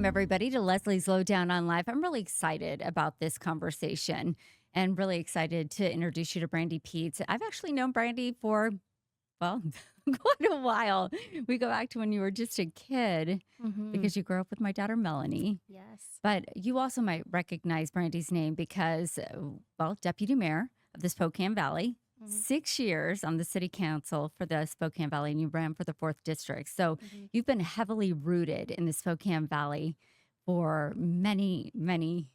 Welcome, everybody, to Leslie's Lowdown on Live. I'm really excited about this conversation and really excited to introduce you to Brandi Peetz. I've actually known Brandi for, well, quite a while. We go back to when you were just a kid Mhm. because you grew up with my daughter, Melanie. Yes. But you also might recognize Brandy's name because, well, Deputy Mayor of the Spokane Valley, Mhm. 6 years on the city council for the Spokane Valley, and you ran for the 4th district. So Mhm. you've been heavily rooted in the Spokane Valley for many, many,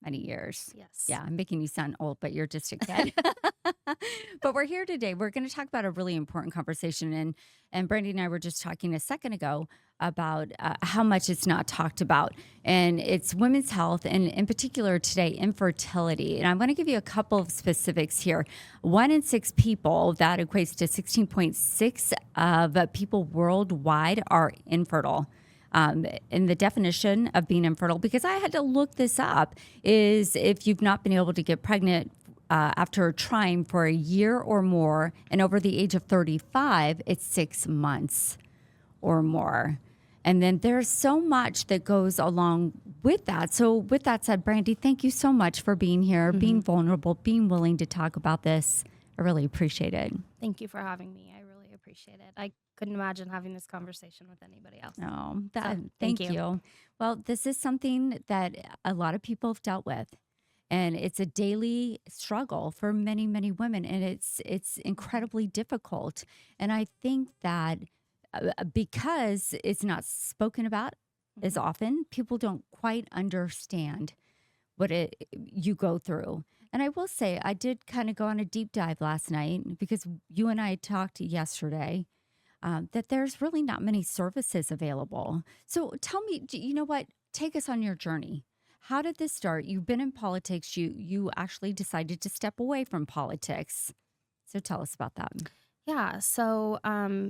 many years. Yes. Yeah, I'm making you sound old, but you're just a kid. But we're here today. We're going to talk about a really important conversation. And Brandy and I were just talking a second ago about how much it's not talked about. And it's women's health, and in particular today, infertility. And I'm going to give you a couple of specifics here. 1 in 6 people, that equates to 16.6 of people worldwide, are infertile. In the definition of being infertile, because I had to look this up, is if you've not been able to get pregnant after trying for a year or more, and over the age of 35, it's 6 months or more. And then there's so much that goes along with that. So, with that said, Brandi, thank you so much for being here, being Mhm. vulnerable, being willing to talk about this. I really appreciate it. Thank you for having me. I really appreciate it. I couldn't imagine having this conversation with anybody else. Oh, So, that, thank thank you. you. Well, this is something that a lot of people have dealt with. And it's a daily struggle for many, many women, and it's Mhm. incredibly difficult. And I think that because it's not spoken about as Mhm. often, people don't quite understand what it you go through. And I will say, I did kind of go on a deep dive last night because you and I talked yesterday that there's really not many services available. So tell me, you know what? Take us on your journey. How did this start? You've been in politics. You actually decided to step away from politics. So tell us about that. Yeah, so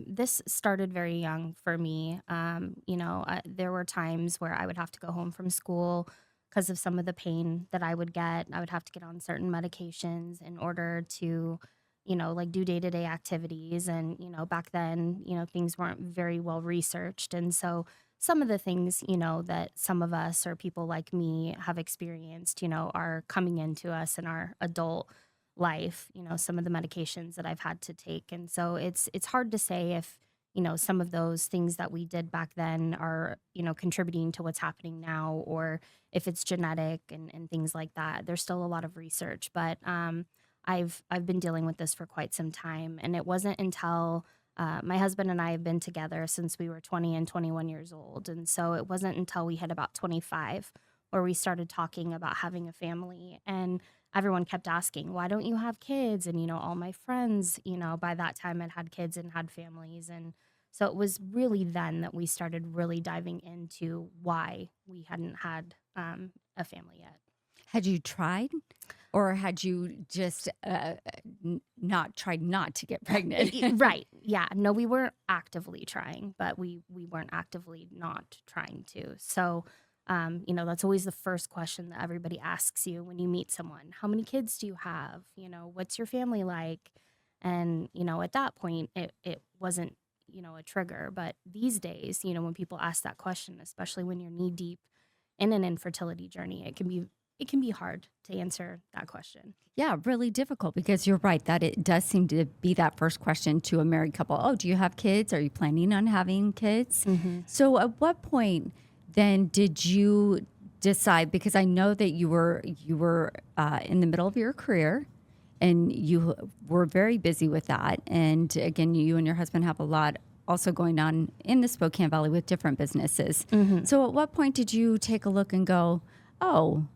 this started very young for me. There were times where I would have to go home from school because of some of the pain that I would get. I would have to get on certain medications in order to, like do day to day activities. And, back then, things weren't very well researched. And so some of the things, that some of us or people like me have experienced, are coming into us in our adult life, some of the medications that I've had to take. And so it's hard to say if, some of those things that we did back then are, contributing to what's happening now, or if it's genetic and things like that. There's still a lot of research, but I've been dealing with this for quite some time. And it wasn't until my husband and I have been together since we were 20 and 21 years old. And so it wasn't until we hit about 25 where we started talking about having a family. And everyone kept asking, "Why don't you have kids?" And, all my friends, by that time had kids and had families. And so it was really then that we started really diving into why we hadn't had a family yet. Had you tried, or had you just not tried not to get pregnant? Right. Yeah. No, we weren't actively trying, but we weren't actively not trying to. So, that's always the first question that everybody asks you when you meet someone. How many kids do you have? What's your family like? And, at that point, it wasn't, a trigger. But these days, when people ask that question, especially when you're knee deep in an infertility journey, it can be hard to answer that question. Yeah, really difficult because you're right that it does seem to be that first question to a married couple. Oh, do you have kids? Are you planning on having kids? Hmm. So at what point then did you decide, because I know that you were in the middle of your career and you were very busy with that. And again, you and your husband have a lot also going on in the Spokane Valley with different businesses. Hmm. So at what point did you take a look and go, "Oh,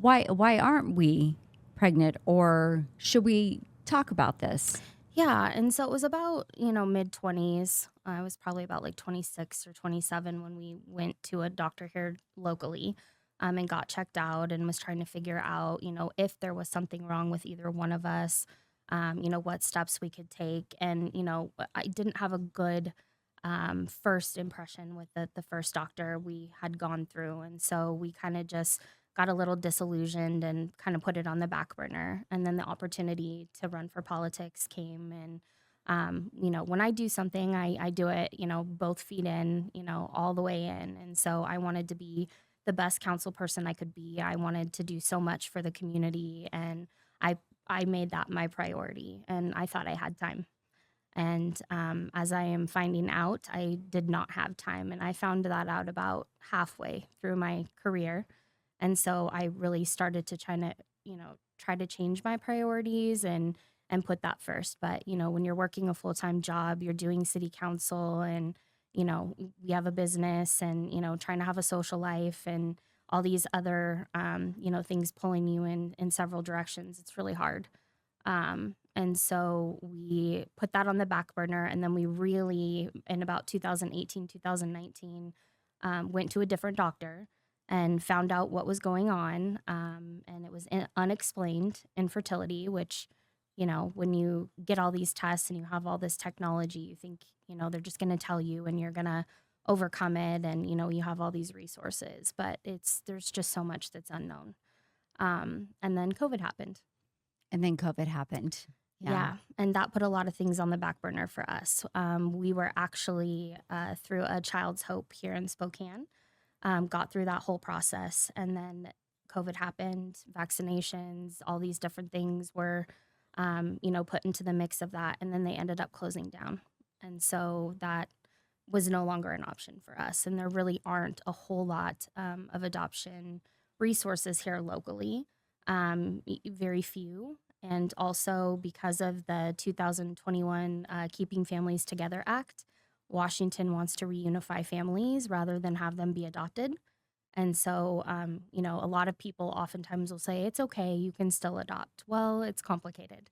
why aren't we pregnant, or should we talk about this?" Yeah, and so it was about, mid 20s. I was probably about like 26 or 27 when we went to a doctor here locally, and got checked out and was trying to figure out, if there was something wrong with either one of us, what steps we could take. And, I didn't have a good first impression with the first doctor we had gone through. And so we kind of just got a little disillusioned and kind of put it on the back burner. And then the opportunity to run for politics came. And, when I do something, I do it, both feet in, all the way in. And so I wanted to be the best council person I could be. I wanted to do so much for the community, and I I made that my priority, and I thought I had time. And as I am finding out, I did not have time, and I found that out about halfway through my career. And so I really started to try to change my priorities and put that first. But when you're working a full-time job, you're doing city council, and we have a business, and trying to have a social life, and all these other things pulling you in several directions. It's really hard. And so we put that on the back burner, and then we really, in about 2018, 2019, went to a different doctor and found out what was going on. And it was unexplained infertility, which, when you get all these tests and you have all this technology, you think, they're just going to tell you and you're going to overcome it. And, you have all these resources, but there's just so much that's unknown. And then COVID happened. And then COVID happened. Yeah. And that put a lot of things on the back burner for us. We were actually through a Child's Hope here in Spokane, got through that whole process. And then COVID happened, vaccinations, all these different things were, put into the mix of that. And then they ended up closing down. And so that was no longer an option for us. And there really aren't a whole lot of adoption resources here locally, very few. And also because of the 2021 Keeping Families Together Act, Washington wants to reunify families rather than have them be adopted. And so, a lot of people oftentimes will say, it's okay, you can still adopt. Well, it's complicated.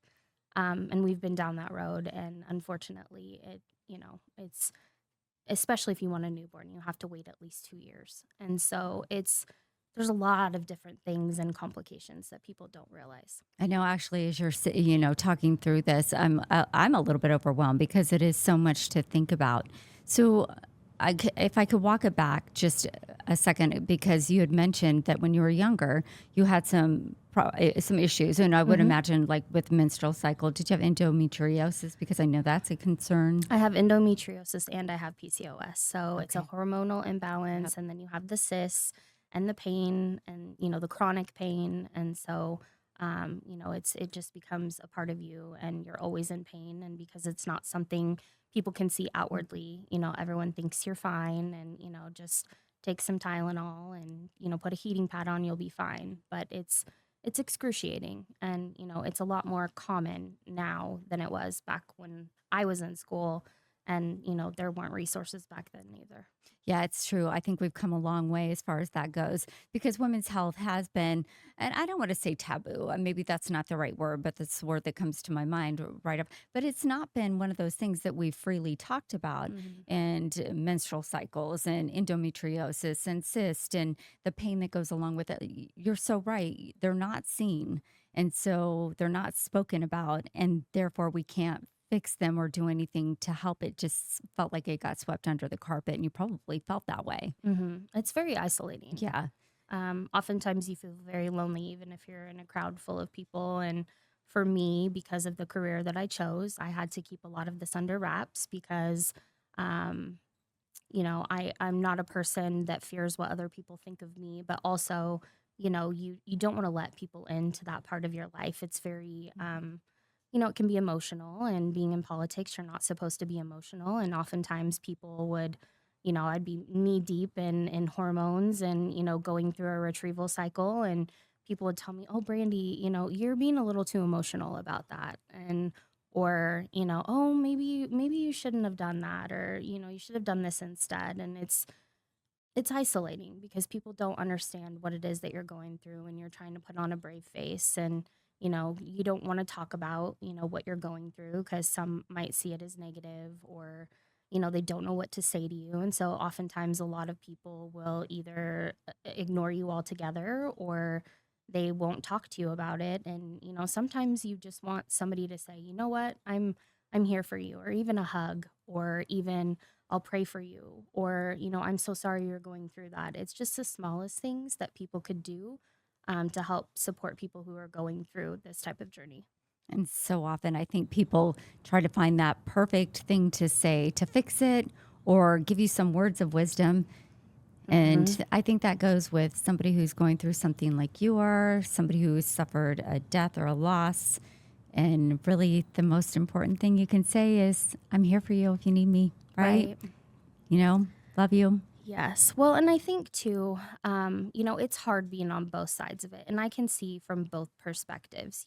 And we've been down that road. And unfortunately, it's, especially if you want a newborn, you have to wait at least 2 years. And so there's a lot of different things and complications that people don't realize. I know, actually, as you're talking through this, I'm a little bit overwhelmed because it is so much to think about. So, if I could walk it back just a second, because you had mentioned that when you were younger, you had some issues, and I would imagine, like with menstrual cycle. Did you have endometriosis? Because I know that's a concern. I have endometriosis and I have PCOS, so it's a Okay. hormonal imbalance, and then you have the cysts and the pain, and the chronic pain. And so it just becomes a part of you, and you're always in pain. And because it's not something people can see outwardly, everyone thinks you're fine, and just take some Tylenol and put a heating pad on, you'll be fine. But it's excruciating, and it's a lot more common now than it was back when I was in school. And there weren't resources back then either. Yeah, it's true. I think we've come a long way as far as that goes, because women's health has been, and I don't want to say taboo, maybe that's not the right word, but that's the word that comes to my mind right up. But it's not been one of those things that we've freely talked about, and menstrual cycles and endometriosis and cyst and the pain that goes along with it. You're so right. They're not seen. And so they're not spoken about, and therefore we can't fix them or do anything to help. It just felt like it got swept under the carpet, and you probably felt that way. It's very isolating. Yeah. Oftentimes you feel very lonely, even if you're in a crowd full of people. And for me, because of the career that I chose, I had to keep a lot of this under wraps because, I'm not a person that fears what other people think of me, but also, you don't want to let people into that part of your life. It's very, it can be emotional, and being in politics, you're not supposed to be emotional. And oftentimes people would, I'd be knee deep in hormones and, going through a retrieval cycle, and people would tell me, oh, Brandi, you're being a little too emotional about that. Or, oh, maybe you shouldn't have done that, or, you should have done this instead. And it's isolating because people don't understand what it is that you're going through, and you're trying to put on a brave face. And you don't want to talk about, what you're going through, because some might see it as negative, or, they don't know what to say to you. And so oftentimes a lot of people will either ignore you altogether, or they won't talk to you about it. And, sometimes you just want somebody to say, you know what, I'm here for you, or even a hug, or even I'll pray for you, or, I'm so sorry you're going through that. It's just the smallest things that people could do to help support people who are going through this type of journey. And so often I think people try to find that perfect thing to say to fix it, or give you some words of wisdom. Mhm. And I think that goes with somebody who's going through something like you are, somebody who has suffered a death or a loss. And really, the most important thing you can say is, I'm here for you if you need me, right? Right. You know, love you. Yes. Well, and I think too, it's hard being on both sides of it, and I can see from both perspectives.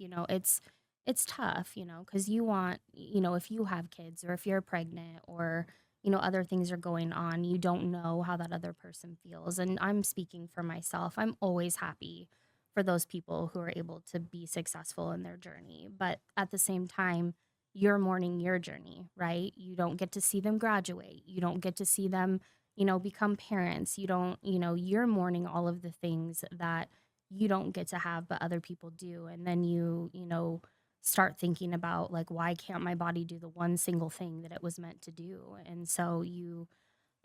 It's tough, because you want, if you have kids or if you're pregnant or other things are going on, you don't know how that other person feels. And I'm speaking for myself. I'm always happy for those people who are able to be successful in their journey, but at the same time, you're mourning your journey, right? You don't get to see them graduate. You don't get to see them become parents. You don't, you're mourning all of the things that you don't get to have, but other people do. And then start thinking about like, why can't my body do the one single thing that it was meant to do? And so you're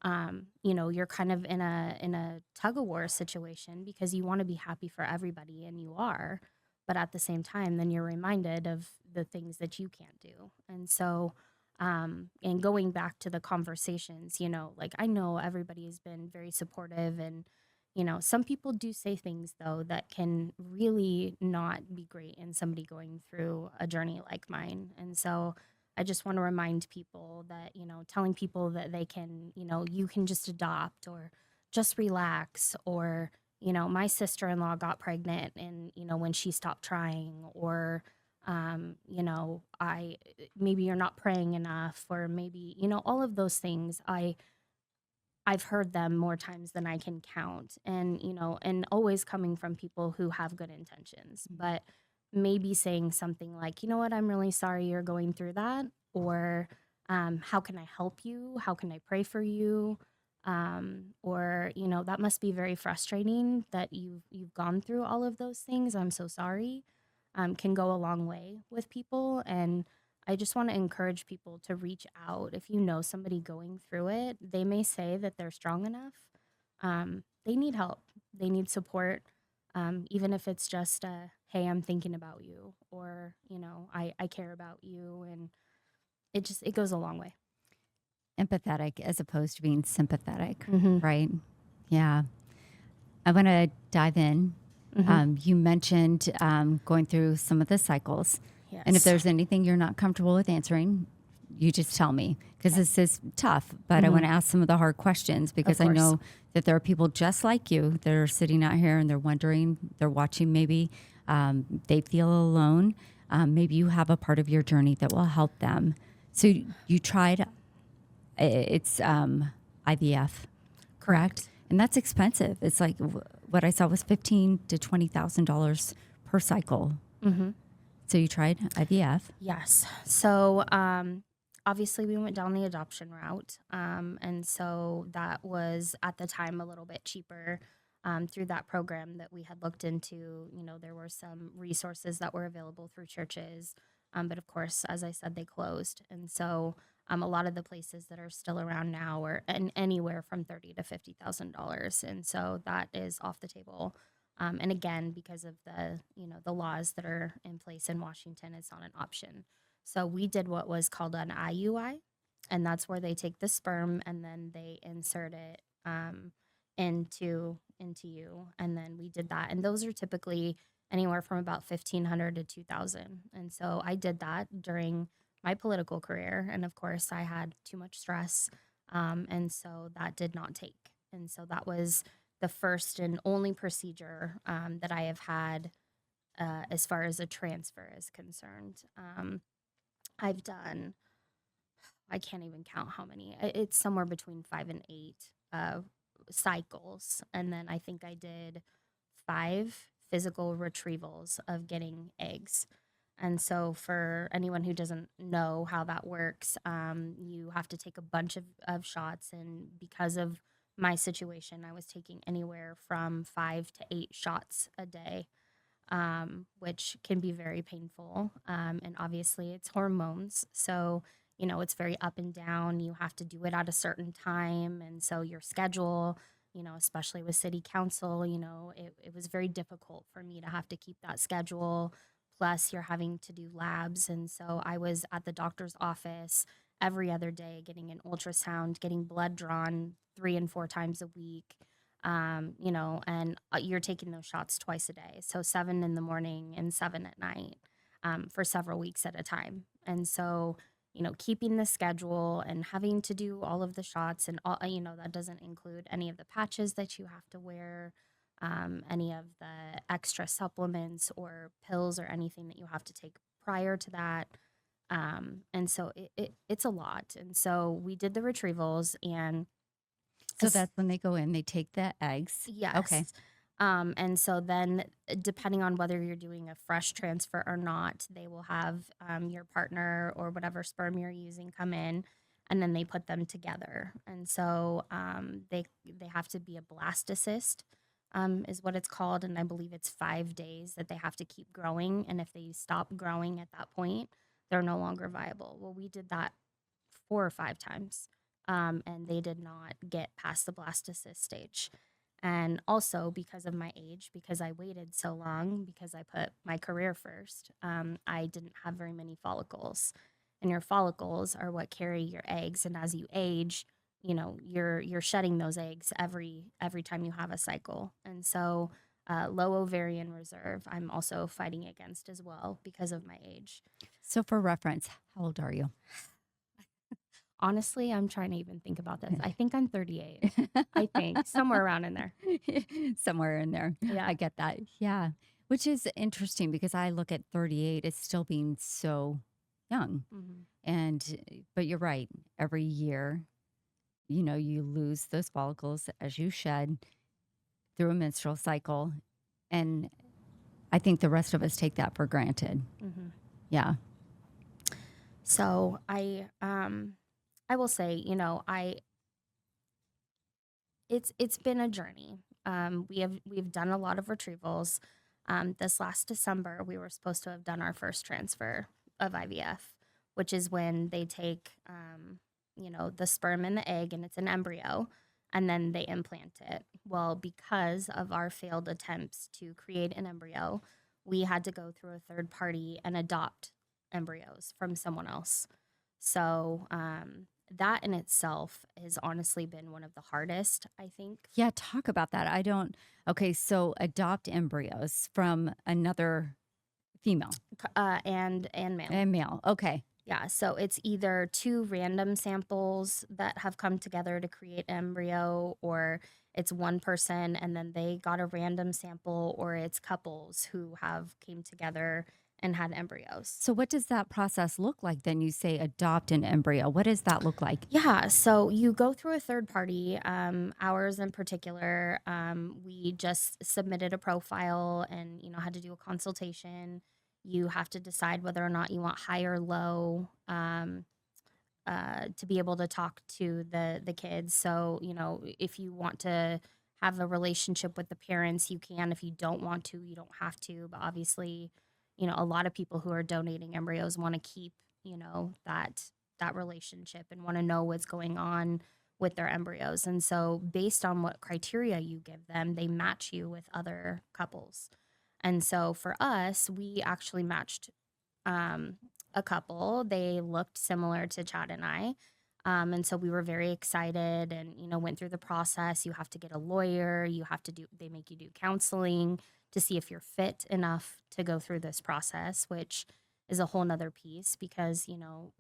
kind of in a tug of war situation because you want to be happy for everybody and you are. But at the same time, then you're reminded of the things that you can't do. And so, and going back to the conversations, like I know everybody has been very supportive and, some people do say things though that can really not be great in somebody going through a journey like mine. And so I just want to remind people that, telling people that they can, you can just adopt or just relax or, my sister-in-law got pregnant and, when she stopped trying or, I maybe you're not praying enough or maybe, all of those things I've heard them more times than I can count and and always coming from people who have good intentions, but maybe saying something like, "You know what? I'm really sorry you're going through that," or "How can I help you? How can I pray for you?" Or that must be very frustrating that you've gone through all of those things. I'm so sorry. Can go a long way with people. And I just want to encourage people to reach out. If you know somebody going through it, they may say that they're strong enough. They need help, they need support. Even if it's just hey, I'm thinking about you, or, I care about you. And it goes a long way. Empathetic as opposed to being sympathetic, Hmm. right? Yeah. I want to dive in. Hmm. You mentioned going through some of the cycles. And if Yes. there's anything you're not comfortable with answering, you just tell me because Okay. this is tough. But I Hmm. want to ask some of the hard questions Of because I course. know that there are people just like you that are sitting out here and they're wondering, they're watching maybe, they feel alone. Maybe you have a part of your journey that will help them. So you tried, it's IVF, correct? Correct. And that's expensive. It's like what I saw was $15,000 to $20,000 per cycle. Hmm. So you tried IVF. Yes. So, obviously, we went down the adoption route. And so that was at the time a little bit cheaper through that program that we had looked into. There were some resources that were available through churches. But of course, as I said, they closed. And so, a lot of the places that are still around now are anywhere from $30,000 to $50,000, and so that is off the table. And again, because of the laws that are in place in Washington, it's not an option. So we did what was called an IUI, and that's where they take the sperm and then they insert it into you, and then we did that. And those are typically anywhere from about 1,500 to 2,000. And so I did that during my political career, and of course, I had too much stress, and so that did not take. And so that was the first and only procedure that I have had as far as a transfer is concerned. I've done, I can't even count how many. It's somewhere between 5 and 8 cycles. And then I think I did 5 physical retrievals of getting eggs. And so, for anyone who doesn't know how that works, you have to take a bunch of shots. And because of my situation, I was taking anywhere from 5 to 8 shots a day, which can be very painful. And obviously, it's hormones. So, it's very up and down. You have to do it at a certain time. And so, your schedule, especially with city council, it was very difficult for me to have to keep that schedule. Plus, you're having to do labs. And so, I was at the doctor's office every other day getting an ultrasound, getting blood drawn 3 and 4 times a week. and you're taking those shots twice a day. So 7 in the morning and 7 at night, for several weeks at a time. And so, keeping the schedule and having to do all of the shots and all, that doesn't include any of the patches that you have to wear, any of the extra supplements or pills or anything that you have to take prior to that. And so it's a lot. And so we did the retrievals and So that's when they go in, they take the eggs. Okay. yes. And so then, depending on whether you're doing a fresh transfer or not, they will have your partner or whatever sperm you're using come in, and then they put them together. And so they have to be a blastocyst, is what it's called, and I believe it's 5 days that they have to keep growing. And if they stop growing at that point, they're no longer viable. Well, we did that 4 or 5 times, and they did not get past the blastocyst stage. And also because of my age, because I waited so long, because I put my career first, I didn't have very many follicles. And your follicles are what carry your eggs. And as you age, you're shedding those eggs every time you have a cycle. And so low ovarian reserve, I'm also fighting against as well because of my age. So for reference, how old are you? Honestly, I'm trying to even think about this. I think I'm 38. I think somewhere around in there. Somewhere in there. Yeah. I get that. Yeah. Which is interesting because I look at 38 as still being so young. But you're right. Every year, you lose those follicles as you shed through a menstrual cycle. And I think the rest of us take that for granted. Yeah. So I will say, it's been a journey. We've done a lot of retrievals. This last December, we were supposed to have done our first transfer of IVF, which is when they take, the sperm and the egg, and it's an embryo, and then they implant it. Well, because of our failed attempts to create an embryo, we had to go through a third party and adopt embryos from someone else. So that in itself has honestly been one of the hardest, I think. Yeah. Talk about that. Okay. So adopt embryos from another female And male. and male. Okay. Yeah, so it's either two random samples that have come together to create embryo, or it's one person and then they got a random sample, or it's couples who have came together and had embryos. So what does that process look like then? You say adopt an embryo. What does that look like? Yeah, so you go through a third party. Ours in particular, we just submitted a profile and had to do a consultation. You have to decide whether or not you want high or low, to be able to talk to the kids. So if you want to have a relationship with the parents, you can. If you don't want to, you don't have to. But obviously, a lot of people who are donating embryos want to keep that relationship and want to know what's going on with their embryos. And so based on what criteria you give them, they match you with other couples. And so for us, we actually matched a couple. They looked similar to Chad and I. And so we were very excited and, went through the process. You have to get a lawyer. They make you do counseling to see if you're fit enough to go through this process, which is a whole nother piece because,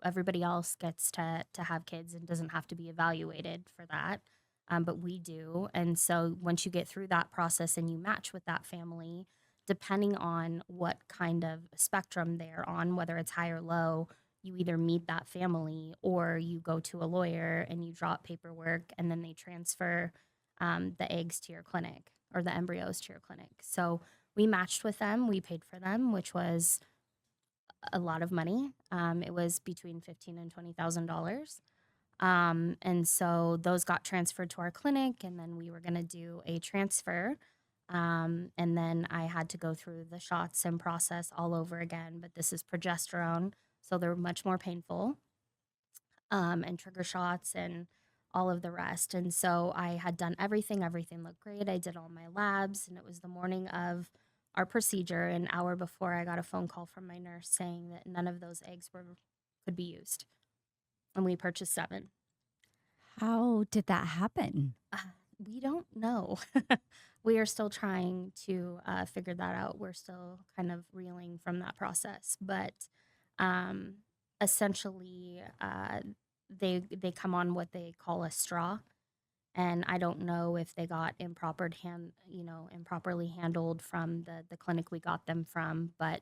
everybody else gets to have kids and doesn't have to be evaluated for that. But we do. And so once you get through that process and you match with that family, depending on what kind of spectrum they're on, whether it's high or low, you either meet that family or you go to a lawyer and you drop paperwork and then they transfer the eggs to your clinic or the embryos to your clinic. So we matched with them. We paid for them, which was a lot of money. It was between $15,000 and $20,000. And so those got transferred to our clinic, and then we were going to do a transfer. And then I had to go through the shots and process all over again, but this is progesterone, so they're much more painful, and trigger shots and all of the rest. And so I had done everything. Everything looked great. I did all my labs, and it was the morning of our procedure. An hour before, I got a phone call from my nurse saying that none of those eggs could be used. And we purchased 7. How did that happen? We don't know. We are still trying to figure that out. We're still kind of reeling from that process, but um, essentially, they come on what they call a straw, and I don't know if they got improperly handled from the clinic we got them from, but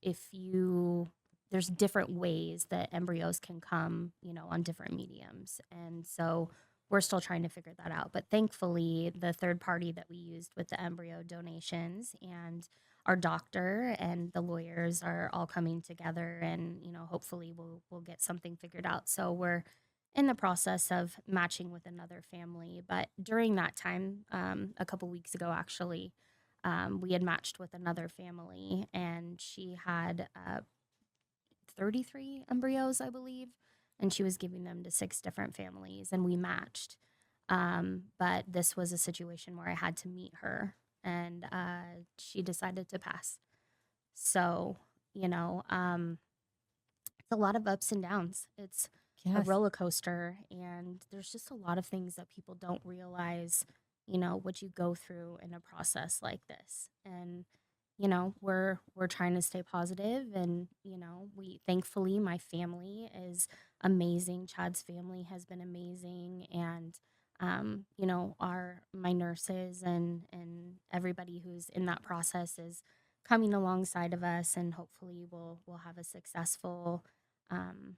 if you there's different ways that embryos can come, on different mediums. And so we're still trying to figure that out. But thankfully, the third party that we used with the embryo donations and our doctor and the lawyers are all coming together, and hopefully we'll get something figured out. So we're in the process of matching with another family. But during that time, a couple weeks ago, actually, we had matched with another family, and she had 33 embryos, I believe, and she was giving them to 6 different families, and we matched. But this was a situation where I had to meet her, and she decided to pass. So, it's a lot of ups and downs. It's a Yes. roller coaster, and there's just a lot of things that people don't realize, what you go through in a process like this. And we're trying to stay positive, and we thankfully my family is amazing. Chad's family has been amazing, and our my nurses and everybody who's in that process is coming alongside of us, and hopefully we'll have a successful um,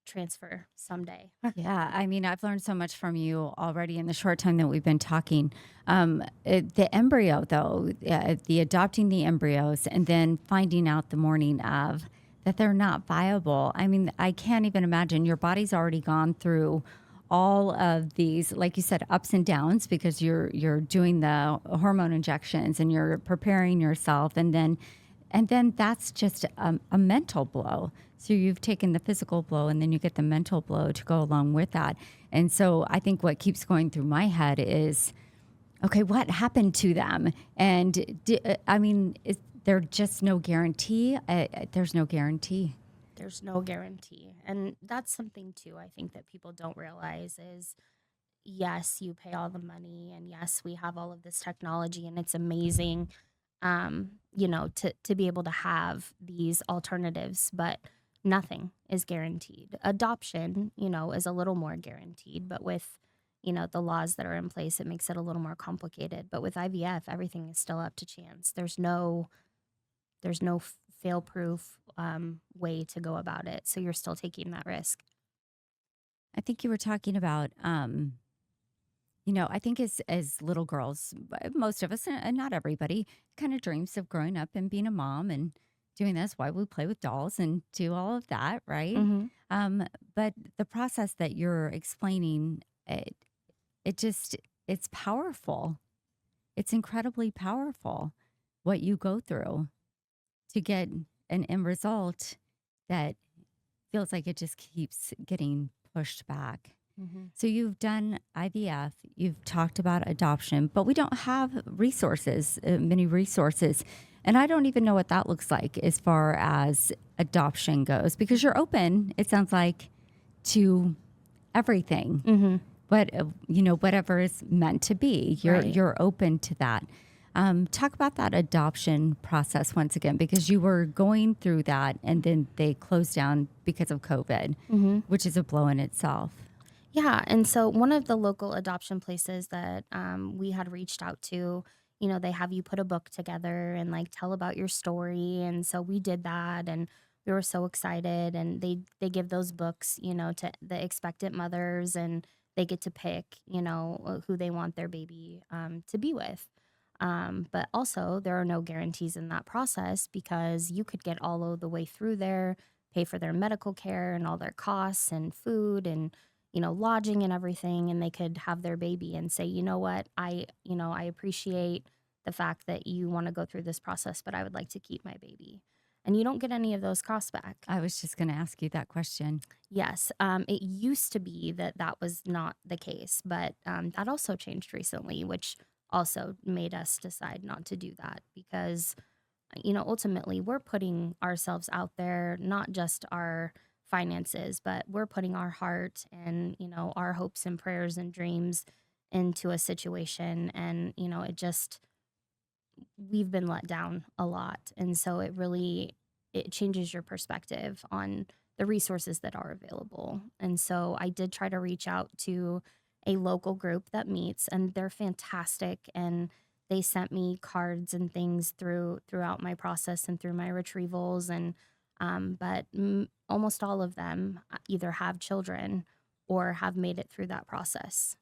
transfer someday. Yeah, I mean, I've learned so much from you already in the short time that we've been talking. The embryo, though, the adopting the embryos and then finding out the morning of that they're not viable. I mean, I can't even imagine. Your body's already gone through all of these, like you said, ups and downs because you're doing the hormone injections and you're preparing yourself, and then that's just a mental blow. So you've taken the physical blow and then you get the mental blow to go along with that. And so I think what keeps going through my head is, okay, what happened to them? And I mean, is there just no guarantee? There's no guarantee. There's no guarantee, and that's something too I think that people don't realize is, yes, you pay all the money, and yes, we have all of this technology, and it's amazing, to be able to have these alternatives, but nothing is guaranteed. Adoption, is a little more guaranteed, but with, the laws that are in place, it makes it a little more complicated. But with IVF, everything is still up to chance. There's no fail proof way to go about it. So you're still taking that risk. I think you were talking about, I think as little girls, most of us, and not everybody, kind of dreams of growing up and being a mom and doing this. Why we play with dolls and do all of that, right? Hmm. Um, but the process that you're explaining, it just it's powerful. It's incredibly powerful what you go through to get an end result that feels like it just keeps getting pushed back. Hmm. So you've done IVF, you've talked about adoption, but we don't have resources, many resources. And I don't even know what that looks like as far as adoption goes because you're open, it sounds like, to everything. Hmm. But whatever is meant to be, Right. you're open to that. Talk about that adoption process once again, because you were going through that and then they closed down because of COVID, Hmm. which is a blow in itself. Yeah, and so one of the local adoption places that we had reached out to, they have you put a book together and like tell about your story, and so we did that, and we were so excited. And they give those books, to the expectant mothers, and they get to pick, who they want their baby to be with. But also, there are no guarantees in that process because you could get all of the way through there, pay for their medical care and all their costs and food and lodging and everything, and they could have their baby and say, you know what, I appreciate the fact that you want to go through this process, but I would like to keep my baby. And you don't get any of those costs back. I was just going to ask you that question. Yes, it used to be that that was not the case, but that also changed recently, which also made us decide not to do that because ultimately we're putting ourselves out there, not just our finances, but we're putting our heart and, our hopes and prayers and dreams into a situation. And, we've been let down a lot. And so it changes your perspective on the resources that are available. And so I did try to reach out to a local group that meets, and they're fantastic. And they sent me cards and things throughout my process and through my retrievals. And but almost all of them either have children or have made it through that process,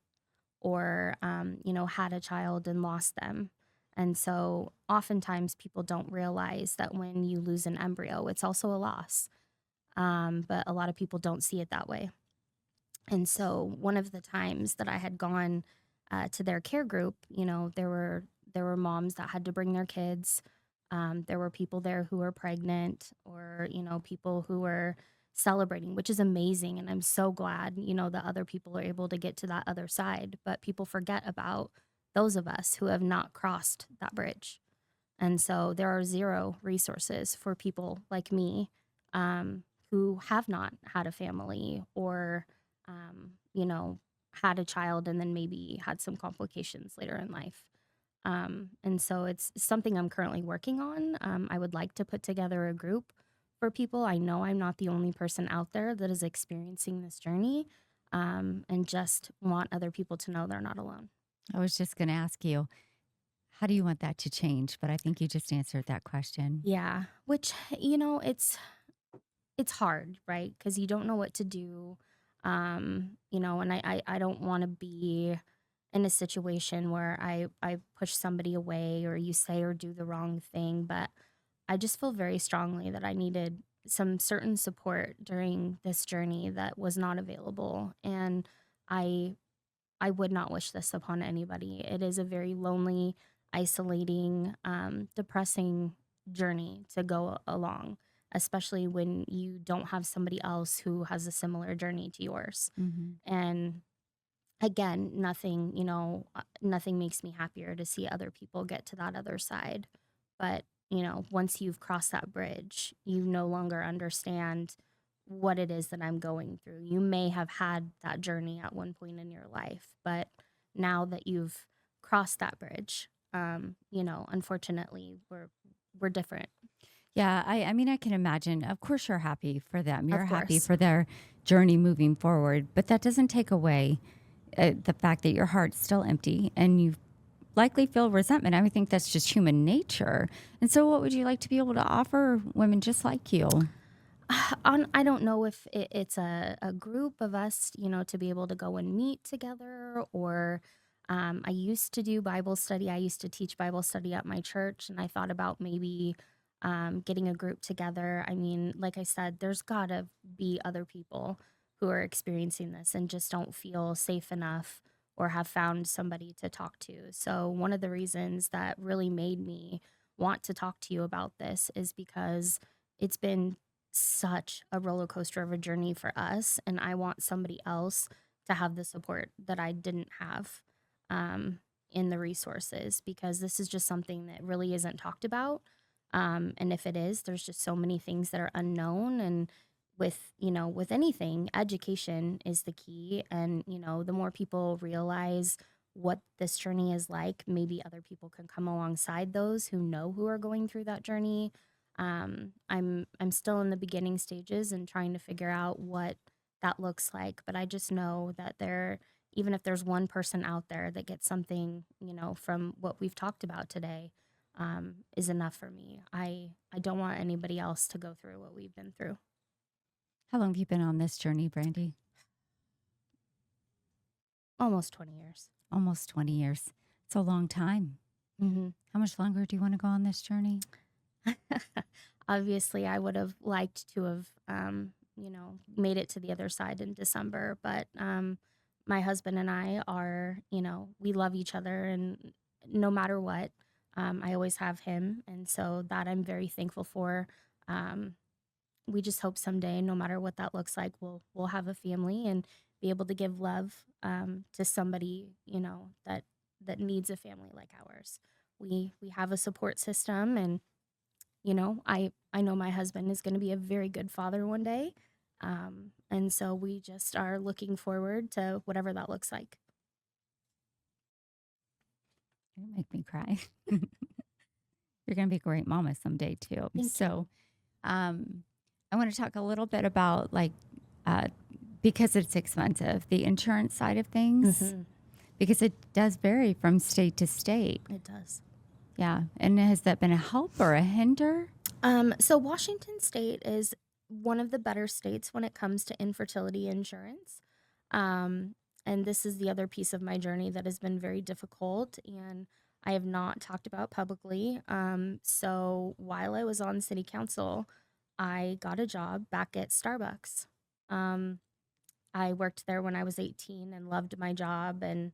or had a child and lost them. And so oftentimes people don't realize that when you lose an embryo, it's also a loss. But a lot of people don't see it that way. And so one of the times that I had gone to their care group, there were moms that had to bring their kids. There were people there who were pregnant, or people who were celebrating, which is amazing. And I'm so glad that other people are able to get to that other side. But people forget about those of us who have not crossed that bridge. And so there are zero resources for people like me, who have not had a family, or, had a child and then maybe had some complications later in life. And so it's something I'm currently working on. I would like to put together a group for people. I know I'm not the only person out there that is experiencing this journey, and just want other people to know they're not alone. I was just going to ask you, how do you want that to change? But I think you just answered that question. Yeah, which, it's hard, right? Because you don't know what to do. And I don't want to be in a situation where I push somebody away, or you say or do the wrong thing. But I just feel very strongly that I needed some certain support during this journey that was not available. And I I would not wish this upon anybody. It is a very lonely, isolating, depressing journey to go along, especially when you don't have somebody else who has a similar journey to yours. Hmm. And again, nothing makes me happier to see other people get to that other side. But, once you've crossed that bridge, you no longer understand what it is that I'm going through. You may have had that journey at one point in your life, but now that you've crossed that bridge, unfortunately, we're different. Yeah, I mean, I can imagine. Of course, you're happy for them. You're Of happy course. for their journey moving forward, but that doesn't take away the fact that your heart's still empty and you likely feel resentment. I think that's just human nature. And so, what would you like to be able to offer women just like you? I don't know if it's a group of us, to be able to go and meet together, or I used to do Bible study. I used to teach Bible study at my church, and I thought about maybe getting a group together. I mean, like I said, there's got to be other people who are experiencing this and just don't feel safe enough or have found somebody to talk to. So, one of the reasons that really made me want to talk to you about this is because it's been such a roller coaster of a journey for us, and I want somebody else to have the support that I didn't have, um, in the resources, because this is just something that really isn't talked about. And if it is, there's just so many things that are unknown. And with anything, education is the key. And the more people realize what this journey is like, maybe other people can come alongside those who are going through that journey. I'm still in the beginning stages and trying to figure out what that looks like, but I just know that even if there's one person out there that gets something, from what we've talked about today, is enough for me. I don't want anybody else to go through what we've been through. How long have you been on this journey, Brandy? Almost 20 years. Almost 20 years. It's a long time. Hmm. How much longer do you want to go on this journey? Obviously, I would have liked to have, made it to the other side in December, but my husband and I are, we love each other, and no matter what, I always have him, and so that I'm very thankful for. Um, we just hope someday, no matter what that looks like, we'll have a family and be able to give love, to somebody, that needs a family like ours. We have a support system, and I know my husband is going to be a very good father one day. And so we just are looking forward to whatever that looks like. You're gonna make me cry. You're gonna be a great mama someday too. Thank So, um, I want to talk a little bit about uh, because it's expensive, the insurance side of things, hmm because it does vary from state to state. It does. Yeah. And has that been a help or a hinder? So Washington State is one of the better states when it comes to infertility insurance. Um, and this is the other piece of my journey that has been very difficult and I have not talked about publicly. So while I was on city council, I got a job back at Starbucks. Um, I worked there when I was 18 and loved my job and,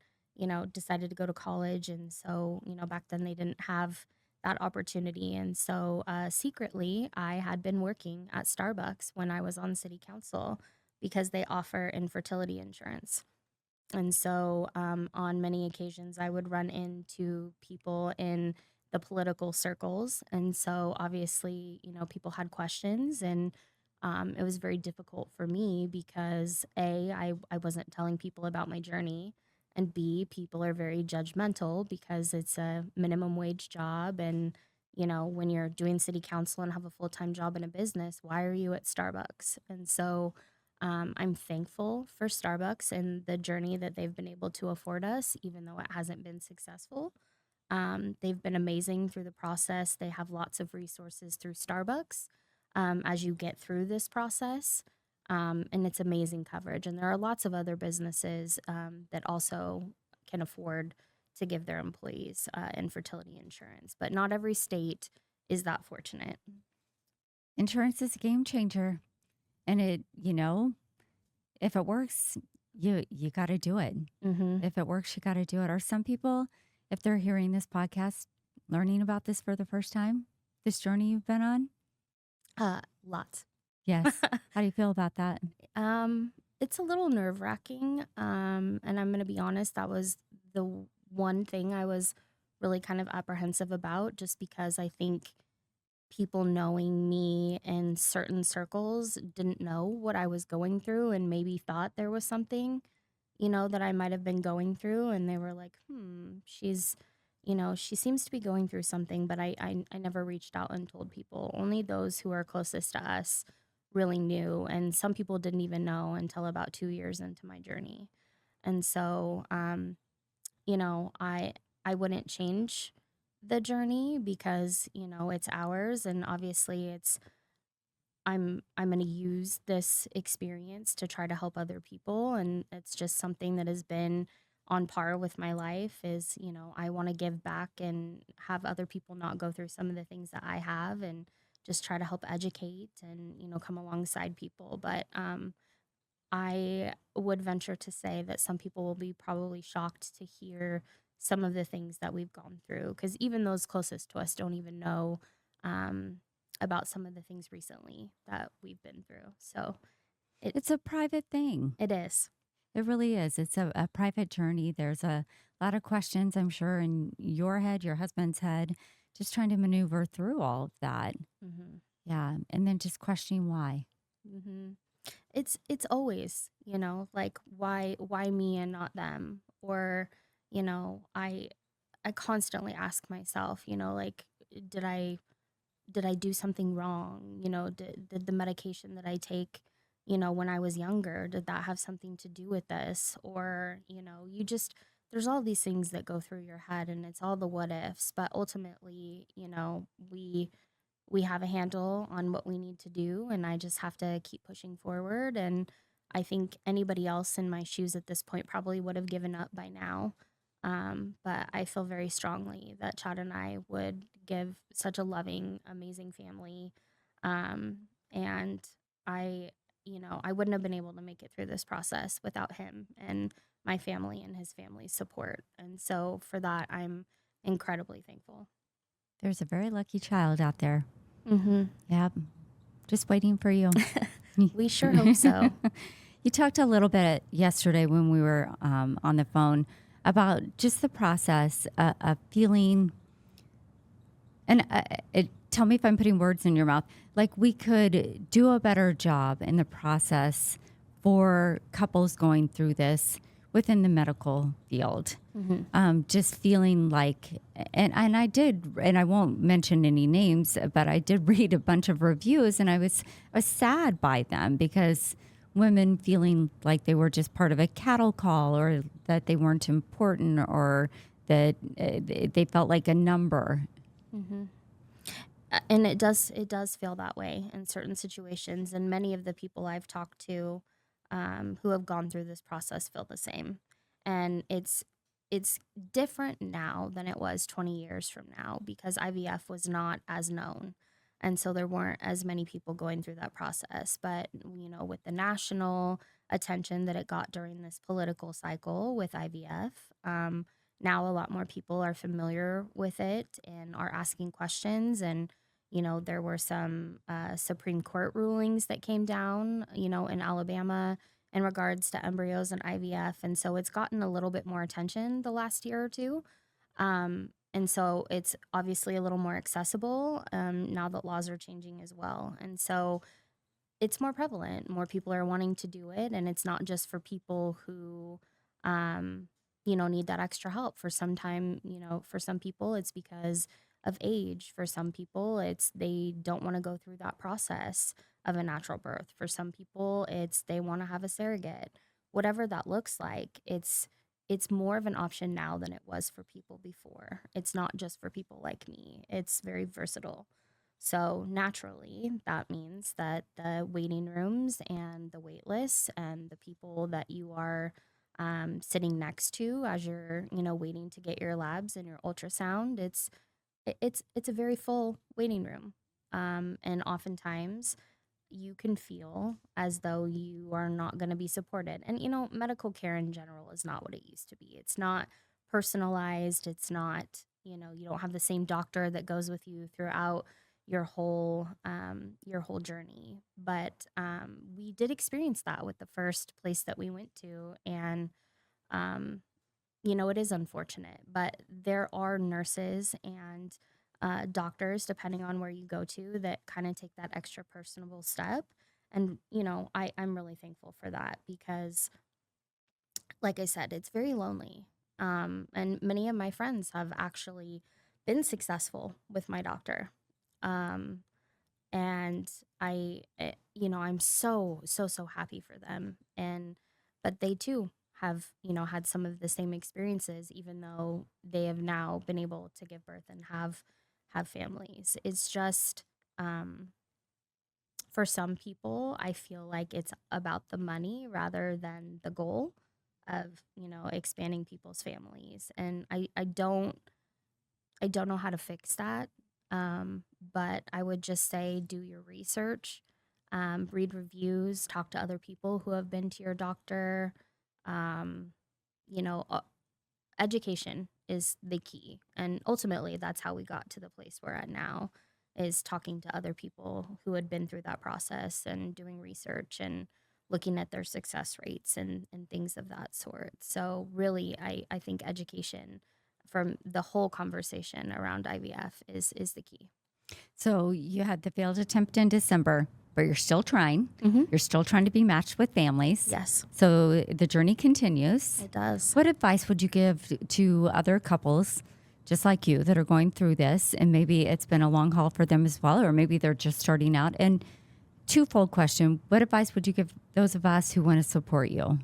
decided to go to college. And so, back then they didn't have that opportunity. And so, secretly, I had been working at Starbucks when I was on city council because they offer infertility insurance. And so, on many occasions, I would run into people in the political circles. And so, obviously, people had questions, and it was very difficult for me because I wasn't telling people about my journey. And B, people are very judgmental because it's a minimum wage job. And, when you're doing city council and have a full time job in a business, why are you at Starbucks? And so, I'm thankful for Starbucks and the journey that they've been able to afford us, even though it hasn't been successful. They've been amazing through the process. They have lots of resources through Starbucks as you get through this process. And it's amazing coverage. And there are lots of other businesses that also can afford to give their employees infertility insurance, but not every state is that fortunate. Insurance is a game changer. And if it works, you got to do it. Mm-hmm. If it works, you got to do it. Are some people, if they're hearing this podcast, learning about this for the first time, this journey you've been on? Lots. Yes. How do you feel about that? It's a little nerve wracking. And I'm going to be honest, that was the one thing I was really kind of apprehensive about, just because I think people knowing me in certain circles didn't know what I was going through and maybe thought there was something, that I might have been going through. And they were like, she seems to be going through something, but I never reached out and told people. Only those who are closest to us really knew. And some people didn't even know until about 2 years into my journey. And so, I wouldn't change the journey because, it's ours. And obviously I'm going to use this experience to try to help other people. And it's just something that has been on par with my life is, I want to give back and have other people not go through some of the things that I have and just try to help educate and, come alongside people. But I would venture to say that some people will be probably shocked to hear some of the things that we've gone through because even those closest to us don't even know um, about some of the things recently that we've been through. So It's a private thing. it is. It really is. It's a private journey. There's a lot of questions, I'm sure, in your head, your husband's head, just trying to maneuver through all of that. hmm Yeah. And then just questioning why. hmm It's always, like why me and not them? Or, I constantly ask myself, like did I did I do something wrong? Did the medication that I take, when I was younger, did that have something to do with this? Or, there's all these things that go through your head and it's all the what ifs, but ultimately, we have a handle on what we need to do and I just have to keep pushing forward. And I think anybody else in my shoes at this point probably would have given up by now. But I feel very strongly that Chad and I would give such a loving, amazing family. And I wouldn't have been able to make it through this process without him and my family and his family's support. And so for that, I'm incredibly thankful. There's a very lucky child out there. Mm-hmm. Yep. Just waiting for you. We sure hope so. You talked a little bit yesterday when we were on the phone about just the process of feeling, and tell me if I'm putting words in your mouth. Like we could do a better job in the process for couples going through this within the medical field. Just feeling like, and I did, and I won't mention any names, but I did read a bunch of reviews, and I was sad by them because women feeling like they were just part of a cattle call, or that they weren't important, or that they felt like a number. And it does feel that way in certain situations, and many of the people I've talked to who have gone through this process feel the same. And it's different now than it was 20 years from now, because IVF was not as known, and so there weren't as many people going through that process. But with the national attention that it got during this political cycle with IVF, now a lot more people are familiar with it and are asking questions. And there were some Supreme Court rulings that came down, in Alabama in regards to embryos and IVF. And so it's gotten a little bit more attention the last year or two. And so it's obviously a little more accessible now that laws are changing as well. And so it's more prevalent. More people are wanting to do it. And it's not just for people who, need that extra help. For some time, for some people, it's because of age. For some people, it's they don't want to go through that process of a natural birth. For some people, it's they want to have a surrogate. Whatever that looks like, it's more of an option now than it was for people before. It's not just for people like me. It's very versatile. So naturally, that means that the waiting rooms and the wait lists and the people that you are sitting next to as you're, waiting to get your labs and your ultrasound, it's a very full waiting room. And oftentimes you can feel as though you are not going to be supported. And, medical care in general is not what it used to be. It's not personalized. It's not, you don't have the same doctor that goes with you throughout your whole journey. But we did experience that with the first place that we went to. And, it is unfortunate, but there are nurses and doctors, depending on where you go to, that kind of take that extra personable step. And, I'm really thankful for that because, like I said, it's very lonely. And many of my friends have actually been successful with my doctor. Um, and I'm so, so, so happy for them. But they too have, had some of the same experiences, even though they have now been able to give birth and have families. It's just, for some people, I feel like it's about the money rather than the goal of, expanding people's families. And I don't know how to fix that. But I would just say do your research, read reviews, talk to other people who have been to your doctor. Um, you know, uh, Education is the key. And ultimately, that's how we got to the place we're at now, is talking to other people who had been through that process and doing research and looking at their success rates and things of that sort. So really, I think education from the whole conversation around IVF is the key. So you had the failed attempt in December, but you're still trying. Mm-hmm. You're still trying to be matched with families. Yes, So the journey continues. it does. What advice would you give to other couples just like you that are going through this, and maybe it's been a long haul for them as well, or maybe they're just starting out? And twofold question, what advice would you give those of us who want to support you?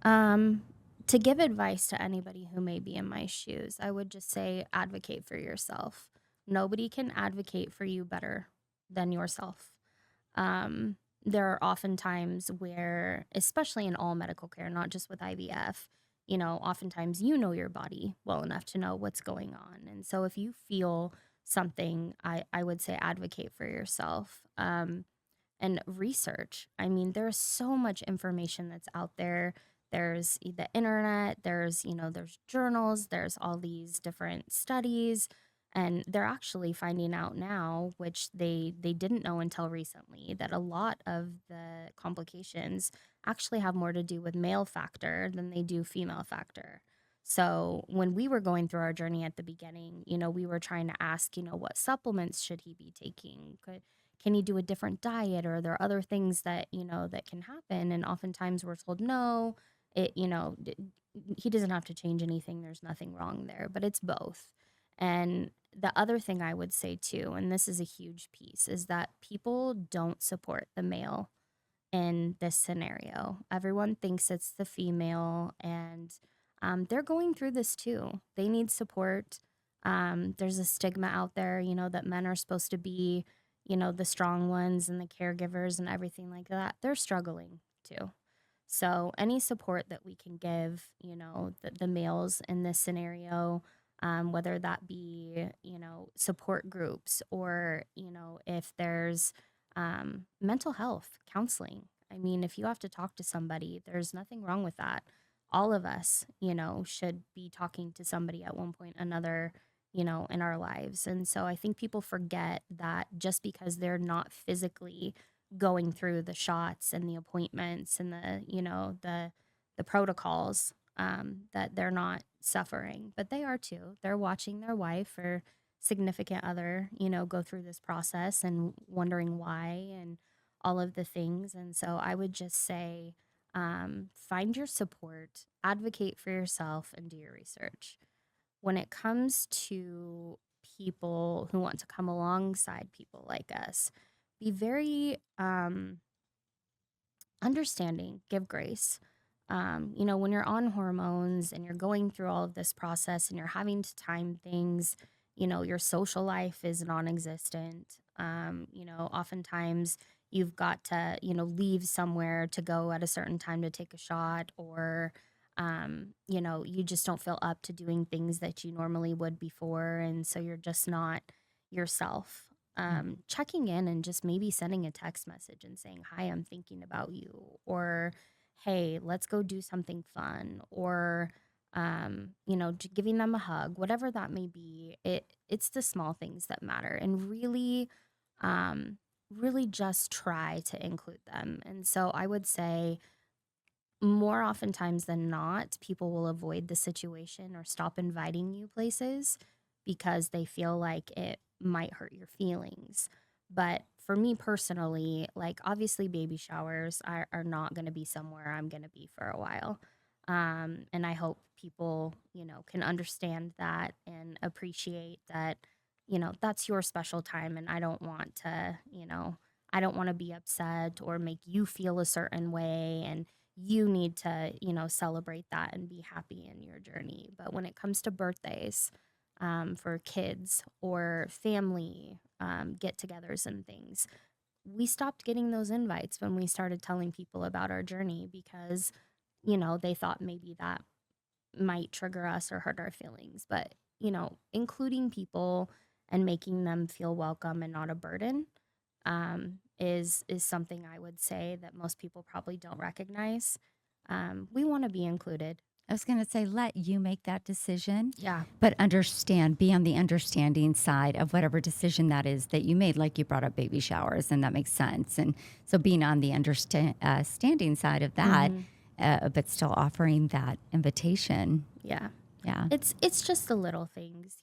To give advice to anybody who may be in my shoes, I would just say advocate for yourself. Nobody can advocate for you better than yourself. There are often times where, especially in all medical care, not just with IVF, oftentimes you know your body well enough to know what's going on. And so if you feel something, I would say advocate for yourself. And research. I mean, there's so much information that's out there. There's the internet, there's journals, there's all these different studies, and they're actually finding out now, which they didn't know until recently, that a lot of the complications actually have more to do with male factor than they do female factor. So when we were going through our journey at the beginning, we were trying to ask, what supplements should he be taking? Can he do a different diet, or are there other things that, that can happen? And oftentimes we're told, no, he doesn't have to change anything. There's nothing wrong there, but it's both. And the other thing I would say too, and this is a huge piece, is that people don't support the male in this scenario. Everyone thinks it's the female, and they're going through this too. They need support. There's a stigma out there, that men are supposed to be, the strong ones and the caregivers and everything like that. They're struggling too. So any support that we can give, the males in this scenario, whether that be, support groups, or, if there's mental health counseling. I mean, if you have to talk to somebody, there's nothing wrong with that. All of us, should be talking to somebody at one point or another, in our lives. And so I think people forget that just because they're not physically going through the shots and the appointments and the protocols, that they're not suffering, but they are too. They're watching their wife or significant other, go through this process and wondering why and all of the things. And so I would just say, find your support, advocate for yourself, and do your research. When it comes to people who want to come alongside people like us, be very understanding, give grace. When you're on hormones and you're going through all of this process and you're having to time things, your social life is non existent. Oftentimes you've got to, leave somewhere to go at a certain time to take a shot, or, you just don't feel up to doing things that you normally would before. And so you're just not yourself. Checking in and just maybe sending a text message and saying, "Hi, I'm thinking about you," or, "Hey, let's go do something fun," or, giving them a hug, whatever that may be. It's the small things that matter, and really, really just try to include them. And so I would say, more oftentimes than not, people will avoid the situation or stop inviting you places because they feel like it might hurt your feelings. But for me personally, like, obviously baby showers are not going to be somewhere I'm going to be for a while. And I hope people, can understand that and appreciate that, that's your special time. And I don't want to, I don't want to be upset or make you feel a certain way. And you need to, celebrate that and be happy in your journey. But when it comes to birthdays, for kids or family get togethers and things, we stopped getting those invites when we started telling people about our journey because, they thought maybe that might trigger us or hurt our feelings. But, including people and making them feel welcome and not a burden, is something I would say that most people probably don't recognize. We want to be included. I was going to say, let you make that decision, Yeah. but understand, be on the understanding side of whatever decision that is that you made. Like you brought up baby showers, and that makes sense. And so being on the standing side of that, Mhm. But still offering that invitation. Yeah. Yeah. It's just the little things,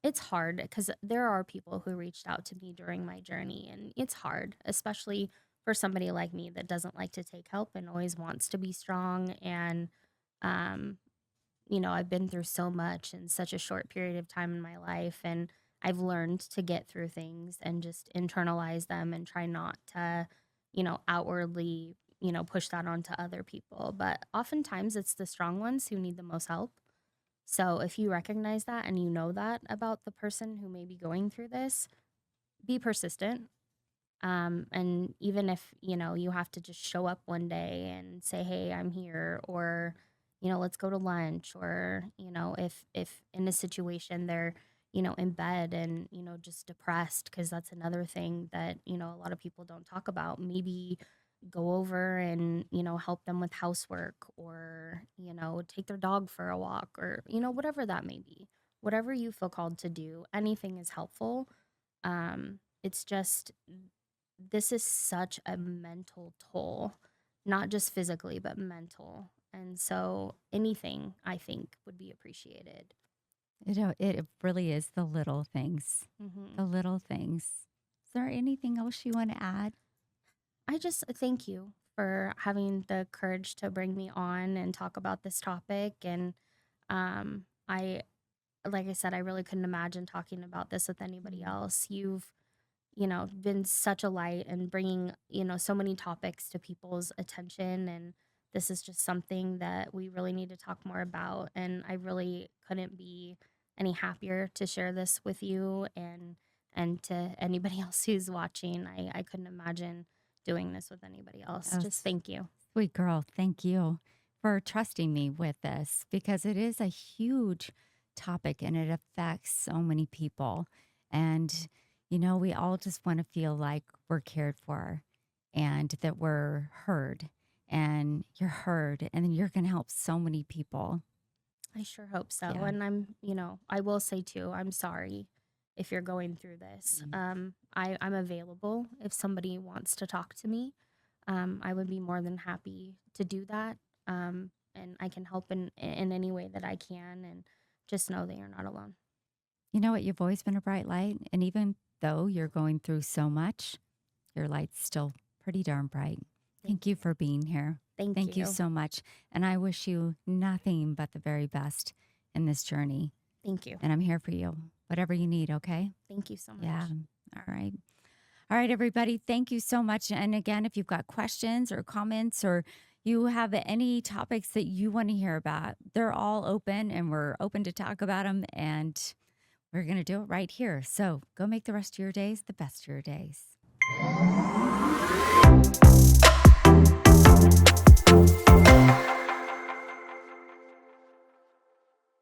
it's hard because there are people who reached out to me during my journey, and it's hard, especially for somebody like me that doesn't like to take help and always wants to be strong. And um I've been through so much in such a short period of time in my life, and I've learned to get through things and just internalize them and try not to, outwardly, push that onto other people. But oftentimes it's the strong ones who need the most help. So if you recognize that and you know that about the person who may be going through this, be persistent. And even if, you have to just show up one day and say, "Hey, I'm here," or, "Let's go to lunch," or, if in a situation they're, in bed and, just depressed, because that's another thing that, a lot of people don't talk about. Maybe go over and, help them with housework, or, take their dog for a walk, or, whatever that may be. Whatever you feel called to do, anything is helpful. It's just, this is such a mental toll, not just physically, but mental. And so anything I think would be appreciated. It really is the little things, the Hmm. little things. Is there anything else you want to add? I just thank you for having the courage to bring me on and talk about this topic. And I, like I said, I really couldn't imagine talking about this with anybody Mm. else. You've, been such a light and bringing, so many topics to people's attention. And this is just something that we really need to talk more about. And I really couldn't be any happier to share this with you and to anybody else who's watching. I couldn't imagine doing this with anybody else. Oh, Just thank you. sweet girl, thank you for trusting me with this because it is a huge topic and it affects so many people. And, we all just want to feel like we're cared for and that we're heard and you're heard and then you're going to help so many people. I sure hope so. Yeah. And I will say too, I'm sorry if you're going through this. Mm. I'm available if somebody wants to talk to me. I would be more than happy to do that. And I can help in any way that I can. And just know that you're not alone. You know what? You've always been a bright light. And even though you're going through so much, your light's still pretty darn bright. Thank you for being here. Thank Thank you you. so much. And I wish you nothing but the very best in this journey. Thank you. And I'm here for you, whatever you need, okay? Thank you so much. Yeah. All right. All right, everybody. Thank you so much. And again, if you've got questions or comments or you have any topics that you want to hear about, they're all open and we're open to talk about them. And we're going to do it right here. So go make the rest of your days the best of your days.